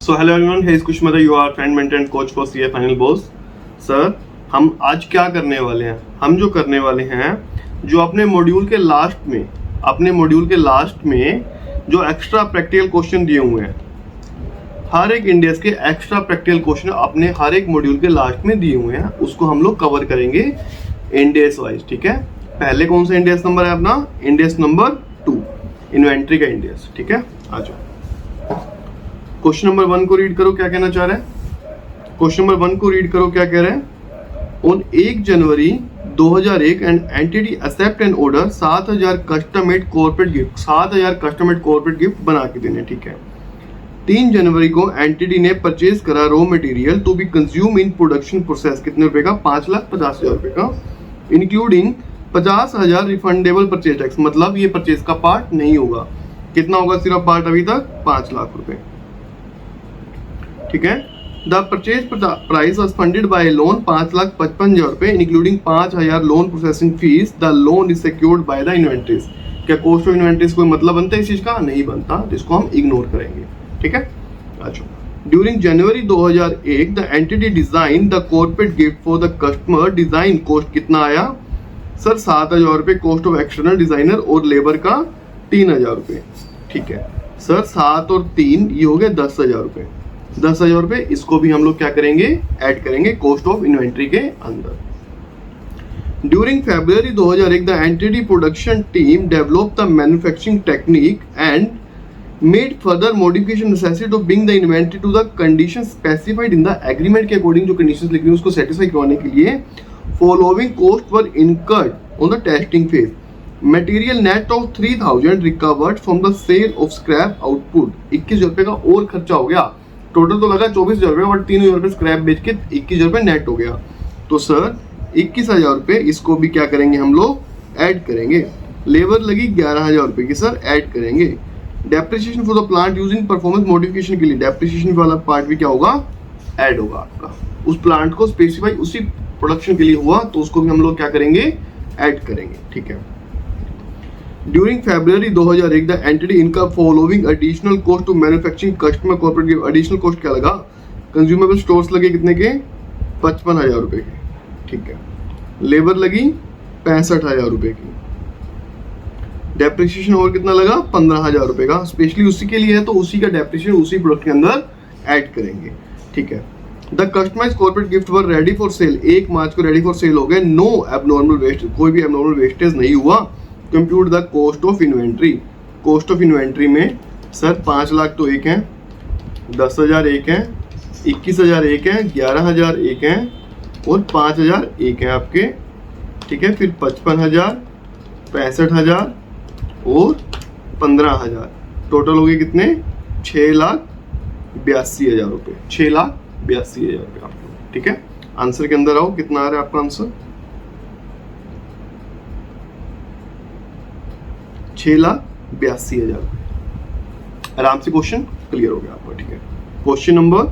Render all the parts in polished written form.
So hello everyone, here is Kushmada, you are friend, mentor and coach for CA Final Boss. Sir हम आज क्या करने वाले हैं? हम जो करने वाले हैं, जो अपने मॉड्यूल के लास्ट में जो एक्स्ट्रा प्रैक्टिकल क्वेश्चन दिए हुए हैं, हर एक इंडेक्स के एक्स्ट्रा प्रैक्टिकल क्वेश्चन अपने हर एक मॉड्यूल के लास्ट में दिए हुए हैं, उसको हम लोग कवर करेंगे इंडेक्स वाइज. ठीक है, पहले कौन सा इंडेक्स नंबर है अपना? इंडेक्स नंबर 2, इन्वेंट्री का इंडेक्स. ठीक है, आ जाओ. क्वेश्चन नंबर 1 को रीड करो, क्या कहना चाह रहा है. क्वेश्चन नंबर 1 को रीड करो, क्या कह रहे हैं. On 1 January 2001 and entity accept an order 7000 custom made corporate gift, 7000 custom made corporate gift बना के देने. ठीक है. 3 जनवरी को एंटिटी ने परचेज करा raw material to be consume in production process. कितने रुपए का? 5,50,000 रुपए का, इंक्लूडिंग 50,000 रिफंडेबल परचेज टैक्स. मतलब ये परचेज का पार्ट नहीं होगा. कितना होगा सिर्फ पार्ट अभी तक? 5 लाख रुपए. ठीक है. The purchase price was funded by loan 5,55,000 रुपए, including 5,000 loan processing fees. The loan is secured by the inventories. क्या कॉस्ट ऑफ इन्वेंट्रीज कोई मतलब बनता है इस चीज का? नहीं बनता, तो इसको हम इग्नोर करेंगे. ठीक है. अच्छा. During January 2001 the entity design the corporate gift for the customer. Design cost कितना आया सर? 7,000 रुपए. कॉस्ट ऑफ एक्सटर्नल डिजाइनर और लेबर का 3,000 रुपए. ठीक है सर, 7 और 3 ये हो गए 10,000 रुपए. 10,000 रुपए इसको भी हम लोग क्या करेंगे? ऐड करेंगे कॉस्ट ऑफ इन्वेंट्री के अंदर. During February 2001 the entity production team develop the manufacturing technique and made further modification necessary to bring the inventory to the condition specified in the agreement के अकॉर्डिंग. जो conditions लिखी हुई उसको satisfy करवाने के लिए following cost were incurred on the testing phase. Material net of 3,000 recovered from the sale of scrap output. 21,000 रुपए का और खर्चा हो गया. टोटल तो लगा 24,000 रुपए, बट 3,000 रुपए स्क्रैप बेच के 21,000 रुपए नेट हो गया. तो सर 21,000 रुपए इसको भी क्या करेंगे हम लोग? ऐड करेंगे. लेबर लगी 11,000 रुपए की सर, ऐड करेंगे. Depreciation for the plant using performance modification के लिए डेप्रिसिएशन वाला पार्ट भी क्या होगा? ऐड होगा आपका. उस प्लांट को स्पेसिफाई उसी प्रोडक्शन के लिए हुआ, तो उसको भी हम लोग क्या करेंगे? ऐड करेंगे. ठीक है. During February 2001 the entity incurred following additional cost to manufacturing customer corporate gift. Additional cost क्या लगा? Consumable stores लगे कितने के? 55,000 रुपए के. ठीक है. लेबर लगी 65,000 रुपए की. डेप्रिसिएशन और कितना लगा? 15,000 रुपए का. स्पेशली उसी के लिए है, तो उसी का डेप्रिसिएशन उसी प्रोडक्ट के अंदर ऐड करेंगे. ठीक है. The customise corporate gift were ready for sale. 1 मार्च को रेडी फॉर सेल हो गए. नो एबनॉर्मल वेस्ट, कोई भी एबनॉर्मल वेस्टेज नहीं हुआ. Compute the cost of inventory. Cost of inventory में सर 5 लाख तो एक है, 10,000 एक है, 21,000 एक है, 11,000 एक है और 5,000 एक है आपके. ठीक है. फिर 55,000, 65,000 और 15,000. टोटल हो गए कितने? 6,82,000 रुपये. 6,82,000 रुपये आपको. ठीक है. आंसर के अंदर आओ, कितना आ रहा है आपका आंसर? 6,82,000. आराम से क्वेश्चन क्लियर हो गया आपका. ठीक है. क्वेश्चन नंबर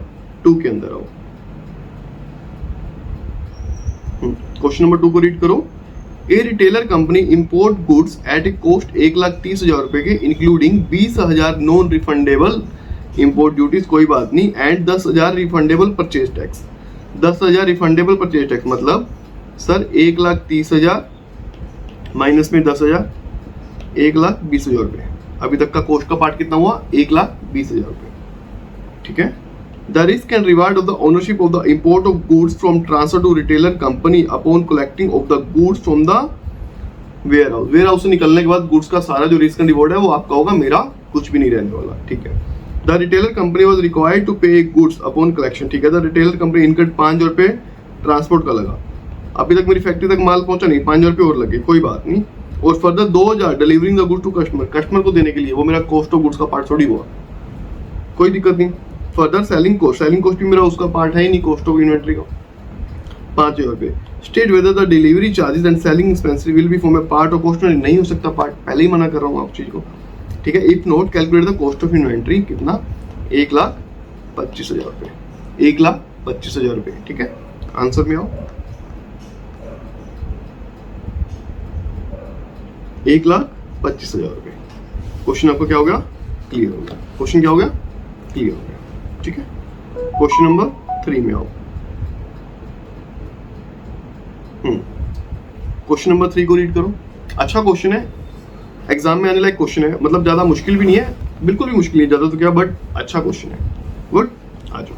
2 के अंदर आओ. क्वेश्चन नंबर 2 को रीड करो. A retailer company import goods at a cost 1,30,000 रुपए के, including 20,000 non refundable import duties, कोई बात नहीं, and 10,000 refundable purchase tax. 10,000 refundable purchase tax मतलब सर 1,30,000 माइनस में 10,000, 1,20,000 रुपये. अभी तक का कॉस्ट का पार्ट कितना हुआ? 1,20,000 रुपये. ठीक है. The risk and reward of the ownership of the import of goods from transfer to retailer company upon collecting of the goods from the warehouse. Warehouse से निकलने के बाद गुड्स का सारा जो रिस्क एंड रिवॉर्ड है वो आपका होगा, मेरा कुछ भी नहीं रहने वाला. ठीक है. The retailer company was required to pay goods upon collection. ठीक है. द रिटेलर कंपनी इनकट 5,000 रुपये ट्रांसपोर्ट का लगा. अभी तक मेरी फैक्ट्री तक माल पहुंचा नहीं, 5,000 रुपये और लगे, कोई बात नहीं. और further 2,000 delivering the goods to customer. Customer को देने के लिए, वो मेरा कॉस्ट ऑफ गुड्स का पार्ट थोड़ी हुआ, कोई दिक्कत नहीं. फर्दर सेलिंग कॉस्ट भी मेरा उसका पार्ट है ही नहीं, कॉस्ट ऑफ इन्वेंट्री का. 5,000 रुपये. State whether the delivery charges and selling expenses will be form A part of cost. नहीं हो सकता पार्ट, पहले ही मना कर रहा हूँ आप चीज को. ठीक है. If not calculate the cost of inventory. कितना? 1,25,000 रुपये. 1,25,000 रुपये. ठीक है. आंसर में आओ. 1,25,000 रुपये. क्वेश्चन आपको क्या हो गया? क्लियर हो गया. क्वेश्चन क्या हो गया? क्लियर हो गया. ठीक है। क्वेश्चन नंबर 3 में आओ। क्वेश्चन नंबर 3 को रीड करो। अच्छा क्वेश्चन है, एग्जाम में आने लायक क्वेश्चन है, मतलब ज्यादा मुश्किल भी नहीं है, बिल्कुल भी मुश्किल नहीं, ज्यादा तो क्या, बट अच्छा क्वेश्चन है। गुड, आ जाओ।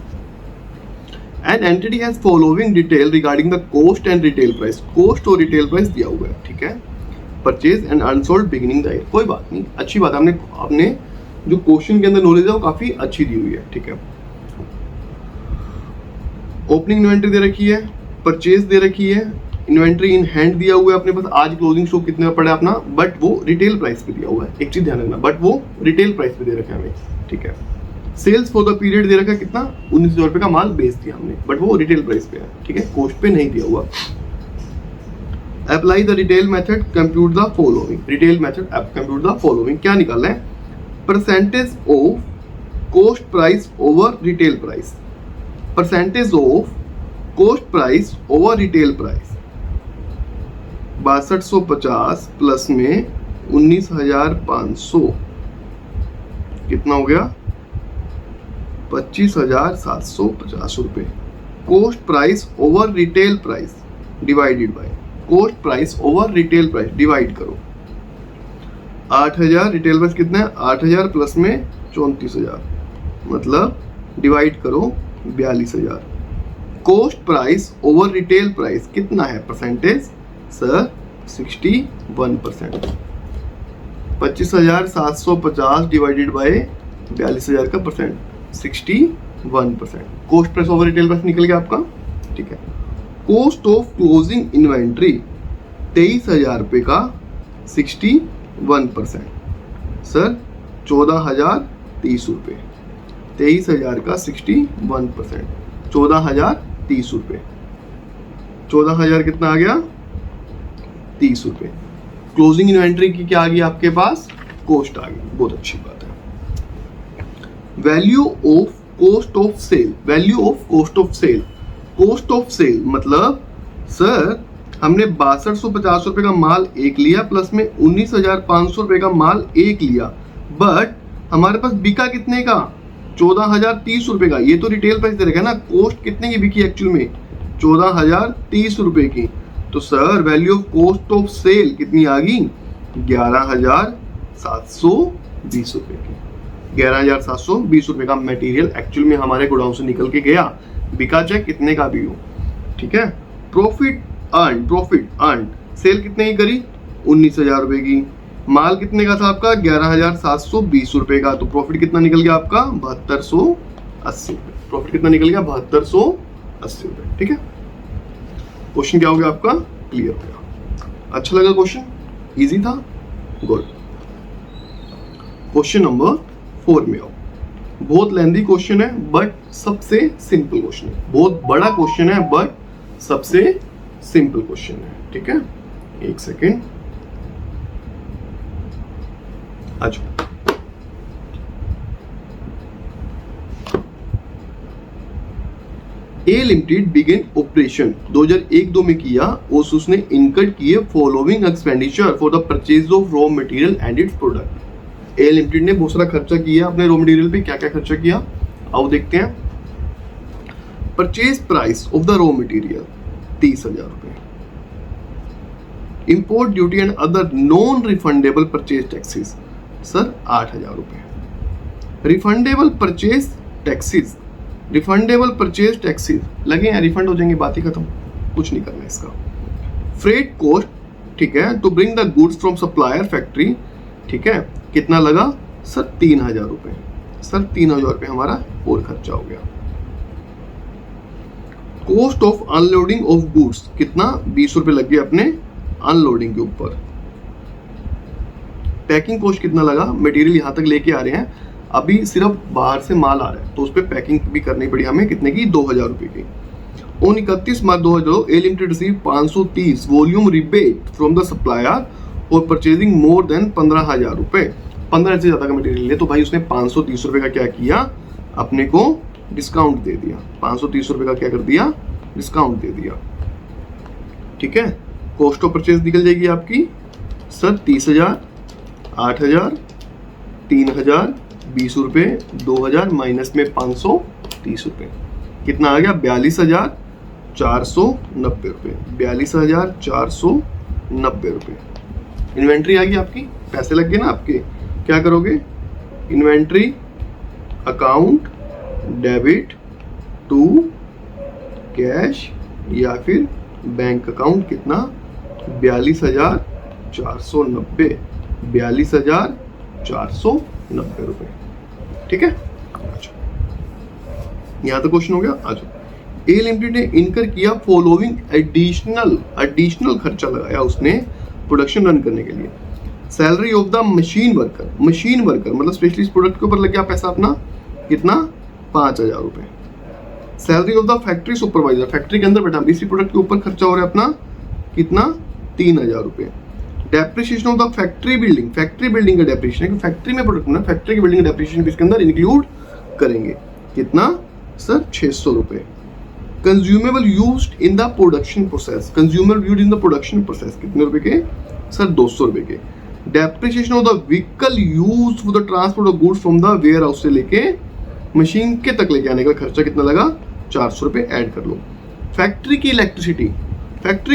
An entity has following detail regarding the cost and retail price. Cost और retail price दिया हुआ है, ठीक है। Purchase and unsold beginning the year. कोई बात नहीं, अच्छी बात है, आपने जो क्वेश्चन के अंदर नॉलेज है वो काफी अच्छी दी हुई है, ठीक है। ओपनिंग इन्वेंट्री दे रखी है, परचेज दे रखी है, इन्वेंट्री इन हैंड दिया हुआ है अपने पास, आज क्लोजिंग स्टॉक कितने पड़ा है अपना, बट वो रिटेल प्राइस पे दिया हुआ है। एक चीज ध्यान रखना, बट वो रिटेल प्राइस पे दे रखा है हमें, ठीक है। सेल्स फॉर द पीरियड दे रखा है कितना, 19,000 रुपए का माल बेच दिया हमने, बट वो रिटेल प्राइस पे है, ठीक है, कॉस्ट पे नहीं दिया हुआ। Apply the retail method, compute the following. Retail method compute the following, क्या निकालना है, percentage of cost price over retail price, percentage of cost price over retail price. 6250 plus में 19,500 कितना हो गया, 25,750 रुपए। Cost price over retail price divided by cost price over retail price, divide करो। 8,000 retail price कितना है, 8,000 प्लस में 34,000, मतलब डिवाइड करो 42,000। Cost price over retail price कितना है, परसेंटेज सर 61%। 25,750 डिवाइडेड बाय 42,000 का percent 61%। Cost price over retail price निकल गया आपका, ठीक है। कॉस्ट ऑफ क्लोजिंग इन्वेंट्री 23,000 रुपये का 61%, सर 14,030 रुपये। 23,000 का 61%, 14,030 रुपये। 14,000 कितना आ गया, 30 रुपये। क्लोजिंग इन्वेंट्री की क्या आ गई आपके पास, कॉस्ट आ गई, बहुत अच्छी बात है। Value of cost of sale, value of cost of sale, cost of sale मतलब सर हमने 6250 रुपए का माल एक लिया, प्लस में 19,500 रुपए का माल एक लिया, बट हमारे पास बिका कितने का, 14,030 रुपए का। ये तो रिटेल प्राइस दे रखा है ना, कॉस्ट कितने की बिकी एक्चुअल में, 14,030 रुपए की। तो sir value of cost of sale कितनी आ गई, 11,720 रुपए की। 11,720 रुपए का मटेरियल एक्चुअल में हमारे गोडाउन से निकल के गया, बिका चाहे कितने का भी हो, ठीक है। प्रॉफिट अर्न, सेल कितने की करी, 19,000 रुपए की। माल कितने का था आपका, 11,720 रुपए का। तो प्रॉफिट कितना निकल गया आपका, 7280 रुपए। प्रॉफिट कितना निकल गया, 7280 रुपए, ठीक है। क्वेश्चन क्या हो गया आपका, क्लियर हो गया। अच्छा लगा क्वेश्चन, इजी था, गुड। क्वेश्चन नंबर 4 में आओ। बहुत लेंथी क्वेश्चन है बट सबसे सिंपल क्वेश्चन है, बहुत बड़ा क्वेश्चन है बट सबसे सिंपल क्वेश्चन है, ठीक है। एक सेकेंड, अच्छा ए लिमिटेड बिगेन ऑपरेशन 2001-2 में किया और उसने इनकर्ड किए following expenditure for the purchase of raw material and it's product. A limited ने बहुत सारा खर्चा किया अपने रॉ मटेरियल पे, क्या क्या खर्चा किया आओ देखते हैं। Purchase price of the raw material 30,000 रुपए, import duty and other non refundable purchase taxes sir 8,000 रुपए। Refundable purchase taxes, refundable purchase taxes लगे हैं, रिफंड हो जाएंगे, बात ही खत्म, कुछ नहीं करना इसका। फ्रेट कॉस्ट, ठीक है, to bring the goods from supplier factory, ठीक है, कितना लगा सर 3,000 रुपए। सर 3,000 रुपए हमारा और खर्चा हो गया। Cost of unloading of goods कितना, 20 रुपए लग गए अपने अनलोडिंग के ऊपर। पैकिंग कॉस्ट कितना लगा, मटेरियल यहां तक लेके आ रहे हैं, अभी सिर्फ बाहर से माल आ रहा है तो उस पर पैकिंग भी करनी पड़ी हमें, कितने की, 2,000 रुपए की। On 31 March 2002 A limited receive 530 volume rebate from the supplier और परचेजिंग मोर देन 15,000 रुपए। 15 से ज्यादा का मटेरियल ले तो भाई उसने 530 रुपए का क्या किया, अपने को डिस्काउंट दे दिया। 530 रुपए का क्या कर दिया, डिस्काउंट दे दिया, ठीक है। कॉस्ट ऑफ परचेज निकल जाएगी आपकी सर 30,000, 8,000, 3,000, 20 रुपए, 2,000 माइनस में 500, 30 रुपये। कितना आ गया? 42,490 रुपये। 42,490 रुपये इन्वेंट्री आ गई आपकी। पैसे लग गए ना आपके। क्या करोगे? Inventory account debit to cash या फिर बैंक अकाउंट। कितना? 42,490। 42,490 रुपये। ठीक है, यहां तो क्वेश्चन हो गया। आ जाओ। ए लिमिटेड ने इनकर किया फॉलोइंग एडिशनल खर्चा लगाया उसने प्रोडक्शन रन करने के लिए। Salary of the machine worker मतलब स्पेशलिस्ट प्रोडक्ट के ऊपर लग गया पैसा अपना। कितना? 5,000 रुपये। Salary of the factory supervisor, factory के अंदर बैठा इसी प्रोडक्ट के ऊपर खर्चा हो रहा है अपना। कितना? 3,000 रुपये। Depreciation of the factory building का डेप्रिसिएशन, फैक्ट्री में प्रोडक्ट ना, फैक्ट्री की बिल्डिंग का डेप्रिसिएशन इसके अंदर इंक्लूड करेंगे। कितना सर? 600 रुपये। Consumable used in the production process, कितने रुपए के सर? 200 रुपये के। Depreciation of the vehicle used for the transport of goods from the warehouse से लेके मशीन के तक लेके आने का खर्चा कितना लगा? 400 रुपये ऐड कर लो। फैक्ट्री की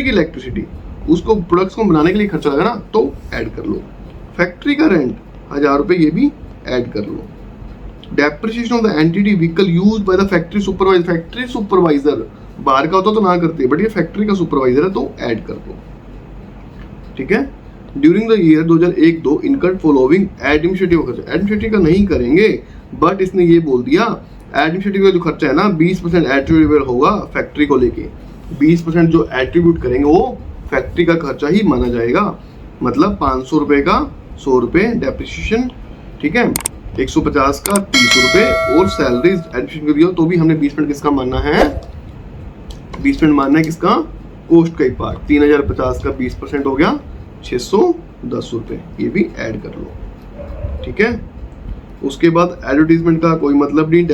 इलेक्ट्रिसिटी उसको प्रोडक्ट्स को बनाने के लिए खर्चा लगा ना, तो ऐड कर लो। फैक्ट्री का रेंट 1000 रुपये, ये भी ऐड कर लो। Depreciation of the entity vehicle used by the factory supervisor बाहर का होता तो ना करते, बट ये फैक्ट्री का सुपरवाइजर है तो ऐड कर दो। ठीक है। During the year 2001-2 incurred following administrative खर्चा। एडमिनिस्ट्रेटिव का नहीं करेंगे, बट इसने ये बोल दिया एडमिनिस्ट्रेटिव का जो खर्चा है ना 20% एट्रीब्यूटेबल होगा फैक्ट्री को लेके। 20% जो एट्रीब्यूट करेंगे वो फैक्ट्री का खर्चा ही माना जाएगा। मतलब 500 रुपये का 100 रुपये डेप्रिसिएशन। ठीक है, 150 का 30 रुपये और सैलरीज एडमिशन कर दिया तो भी हमने 20% किसका मानना है? 20% मानना है किसका? कॉस्ट का ही पार्ट। 3,050 का 20% हो गया 610 रुपये, ये भी ऐड कर लो। ठीक है। उसके बाद एडवर्टीजमेंट का कोई मतलब नहीं,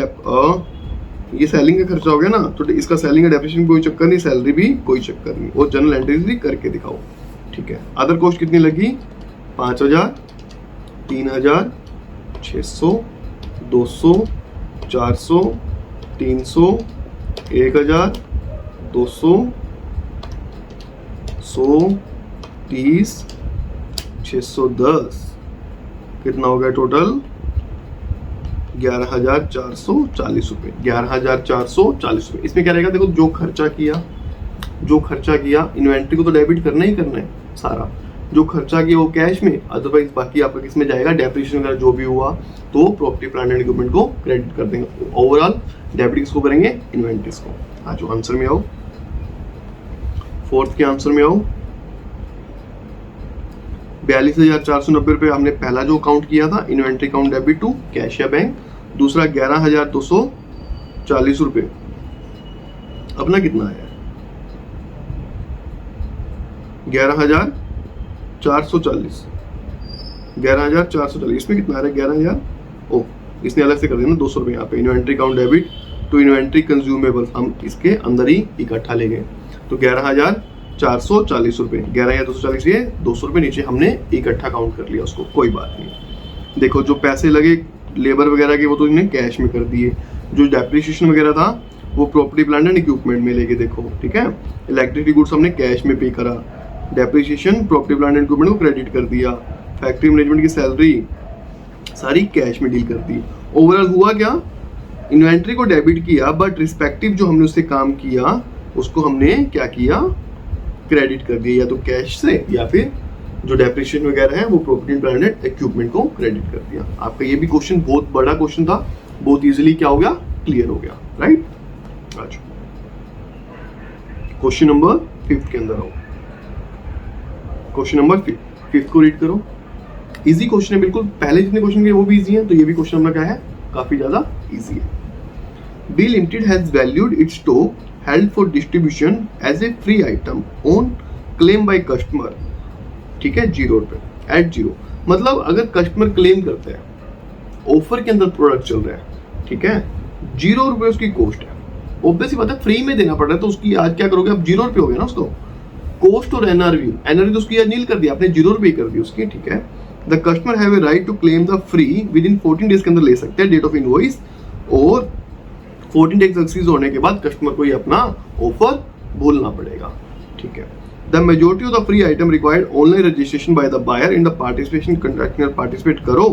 ये सेलिंग का खर्चा हो गया ना, तो इसका सेलिंग का डेप्रिसिएशन कोई चक्कर नहीं, सैलरी भी कोई चक्कर नहीं, और जनरल एंट्रीज भी करके दिखाओ। ठीक है। अदर कॉस्ट कितनी लगी? 5,000, 3,000, 600, 200, 400, 300, 1,000, 200, 100, 30, 610, कितना हो गया टोटल? 11,440 रुपये। 11,440 रुपये। इसमें क्या रहेगा? देखो जो खर्चा किया इन्वेंट्री को तो डेबिट करना ही करना है सारा। जो खर्चा किया वो कैश में, अदरवाइज बाकी आपका किस में जाएगा? डेप्रिसिएशन वगैरह जो भी हुआ तो प्रॉपर्टी प्लांट एंड इक्विपमेंट को क्रेडिट कर देंगे। ओवरऑल डेबिट किसको करेंगे? इन्वेंट्रीज को। हाँ, जो आंसर में आओ, फोर्थ के आंसर में आओ। 42,490 रुपये हमने पहला जो अकाउंट किया था, inventory account debit to cash या बैंक। दूसरा 11,240 रुपये अपना कितना आया? 11,440। 11,440 इसमें कितना आ रहा है? 11,000। ओ, इसने अलग से कर दिया ना 200 रुपये यहाँ पे। Inventory account debit to inventory consumable हम इसके अंदर ही इकट्ठा ले गए, तो 11,440 रुपये। 11,240 ये 200 रुपये नीचे हमने इकट्ठा काउंट कर लिया उसको, कोई बात नहीं। देखो जो पैसे लगे लेबर वगैरह के वो तो इन्हें कैश में कर दिए। जो डेप्रिसिएशन वगैरह था वो प्रॉपर्टी प्लांट एंड इक्विपमेंट में लेके देखो। ठीक है। इलेक्ट्रिसिटी गुड्स हमने कैश में पे करा, depreciation property plant and equipment को क्रेडिट कर दिया, फैक्ट्री मैनेजमेंट की सैलरी सारी कैश में डील कर दी। ओवरऑल हुआ क्या? इन्वेंट्री को डेबिट किया, बट रिस्पेक्टिव जो हमने उससे काम किया उसको हमने क्या किया? क्रेडिट कर दिया, या तो कैश से या फिर जो डेप्रिसिएशन वगैरह है वो प्रॉपर्टी प्लांट एंड इक्विपमेंट को क्रेडिट कर दिया। आपका ये भी क्वेश्चन बहुत बड़ा क्वेश्चन था, बहुत इजीली क्या हो गया? क्लियर हो गया, राइट। अच्छा, क्वेश्चन नंबर 5 के अंदर आओ। क्वेश्चन नंबर 5 को रीड करो। इजी क्वेश्चन है बिल्कुल, पहले जितने क्वेश्चन के वो भी इजी हैं, तो ये भी क्वेश्चन अपना क्या है? काफी ज्यादा इजी है। B limited has valued its stock held for distribution as a free item on claim by customer. ठीक है, 0 रुपये एट 0। मतलब अगर कस्टमर क्लेम करते हैं, ऑफर के अंदर प्रोडक्ट चल रहा है, ठीक है, 0 रुपये उसकी कॉस्ट है। ऑब्वियस ही बात है, फ्री में देना पड़ रहा है, तो उसकी आज क्या करोगे? अब 0 रुपये हो गया ना उसको। कॉस्ट और एनआरवी तो उसकी आज नील कर दिया आपने, 0 रुपये कर दी उसकी। ठीक है। The customer have a right to claim the free within 14 days के अंदर ले सकते हैं डेट ऑफ इनवॉइस, और 14 डेज सक्सीड होने के बाद कस्टमर को ये अपना ऑफर बोलना पड़ेगा, ठीक है। The majority of the free item required online registration by the buyer in the participation contract. Participate करो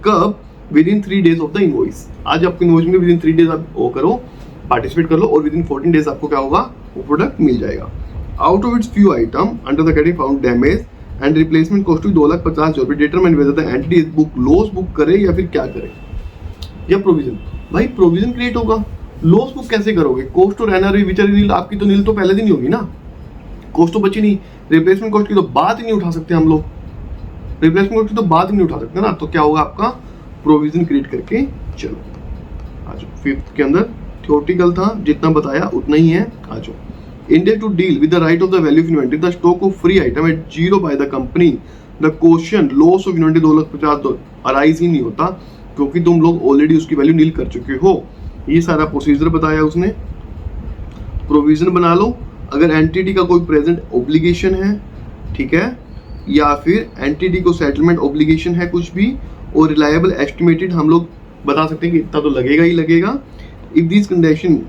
कब? Within 3 days of the invoice. आज आपको इनवॉइस में विद इन 3 डेज आप वो करो, पार्टिसिपेट कर लो और विद इन 14 डेज आपको क्या होगा, वो प्रोडक्ट मिल जाएगा। Out of its few items under the category found damage and replacement cost to 2,50,000 रुपये, determine whether the entity is book loss book करे या फिर क्या करे, या प्रोविजन। भाई प्रोविजन क्रिएट होगा, लॉस बुक कैसे करोगे? कॉस्ट और एनआरवी विचार नील, आपकी तो नील तो पहले दिन ही होगी ना, कॉस्ट तो बची नहीं, रिप्लेसमेंट कॉस्ट की तो बात ही नहीं उठा सकते हम लोग, रिप्लेसमेंट कॉस्ट की तो बात ही नहीं उठा सकते ना, तो क्या होगा आपका प्रोविजन क्रिएट करके चलो। आज फिफ्थ के अंदर थ्योरेटिकल था, जितना बताया उतना ही है। आज India to deal with the write off the value of inventory the stock of free item at zero by the company, the question loss of inventory 2,50,000 arise ही नहीं होता, क्योंकि तुम लोग ऑलरेडी उसकी वैल्यू नील कर चुके हो। ये सारा प्रोसीजर बताया उसने। प्रोविजन बना लो अगर एंटिटी का कोई प्रेजेंट ऑब्लिगेशन है, ठीक है, या फिर एंटिटी को सेटलमेंट ऑब्लिगेशन है कुछ भी, और रिलायबल एस्टिमेटेड हम लोग बता सकते हैं कि इतना तो लगेगा ही लगेगा। इफ दिस कंडीशन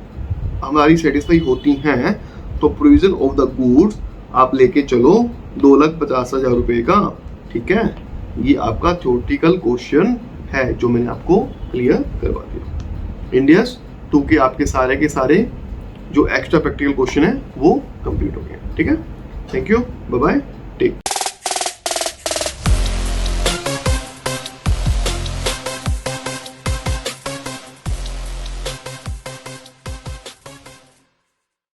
हमारी सेटिस्फाई होती हैं तो प्रोविजन ऑफ द गुड्स आप लेके चलो 2,50,000 रुपये का, ठीक है। ये आपका थ्योरेटिकल क्वेश्चन है जो मैंने आपको क्लियर करवा दिया। इंडियस 2 के आपके सारे के सारे जो एक्स्ट्रा प्रैक्टिकल क्वेश्चन है वो कंप्लीट हो गए, ठीक है। Thank you, bye bye.